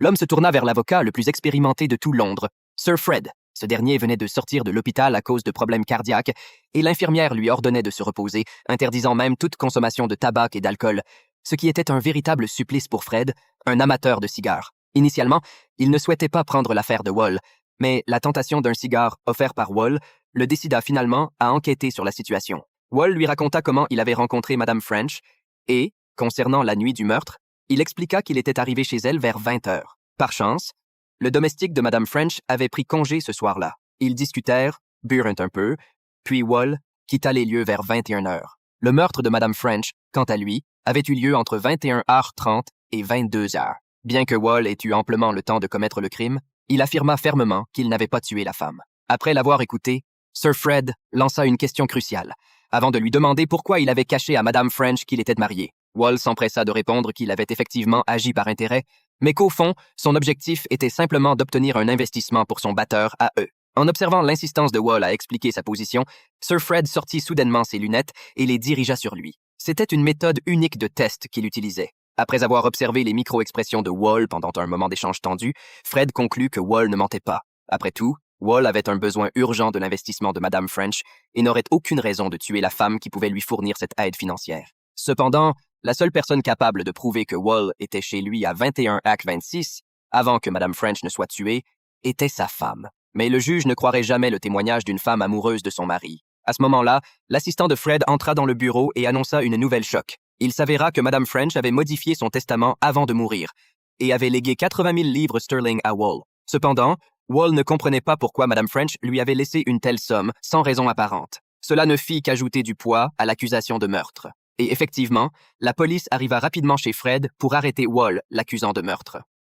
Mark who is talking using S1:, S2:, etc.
S1: L'homme se tourna vers l'avocat le plus expérimenté de tout Londres, Sir Fred. Ce dernier venait de sortir de l'hôpital à cause de problèmes cardiaques et l'infirmière lui ordonnait de se reposer, interdisant même toute consommation de tabac et d'alcool, ce qui était un véritable supplice pour Fred, un amateur de cigares. Initialement, il ne souhaitait pas prendre l'affaire de Wall, mais la tentation d'un cigare offert par Wall le décida finalement à enquêter sur la situation. Wall lui raconta comment il avait rencontré Madame French et, concernant la nuit du meurtre, il expliqua qu'il était arrivé chez elle vers 20 heures. Par chance, le domestique de Madame French avait pris congé ce soir-là. Ils discutèrent, burent un peu, puis Wall quitta les lieux vers 21 heures. Le meurtre de Madame French, quant à lui, avait eu lieu entre 21h30 et 22h. Bien que Wall ait eu amplement le temps de commettre le crime, il affirma fermement qu'il n'avait pas tué la femme. Après l'avoir écouté, Sir Fred lança une question cruciale, avant de lui demander pourquoi il avait caché à Madame French qu'il était marié. Wall s'empressa de répondre qu'il avait effectivement agi par intérêt, mais qu'au fond, son objectif était simplement d'obtenir un investissement pour son batteur à eux. En observant l'insistance de Wall à expliquer sa position, Sir Fred sortit soudainement ses lunettes et les dirigea sur lui. C'était une méthode unique de test qu'il utilisait. Après avoir observé les micro-expressions de Wall pendant un moment d'échange tendu, Fred conclut que Wall ne mentait pas. Après tout, Wall avait un besoin urgent de l'investissement de Madame French et n'aurait aucune raison de tuer la femme qui pouvait lui fournir cette aide financière. Cependant, la seule personne capable de prouver que Wall était chez lui à 21h26, avant que Madame French ne soit tuée, était sa femme. Mais le juge ne croirait jamais le témoignage d'une femme amoureuse de son mari. À ce moment-là, l'assistant de Fred entra dans le bureau et annonça une nouvelle choc. Il s'avéra que Madame French avait modifié son testament avant de mourir et avait légué 80 000 livres sterling à Wall. Cependant, Wall ne comprenait pas pourquoi Madame French lui avait laissé une telle somme sans raison apparente. Cela ne fit qu'ajouter du poids à l'accusation de meurtre. Et effectivement, la police arriva rapidement chez Fred pour arrêter Wall, l'accusant de meurtre.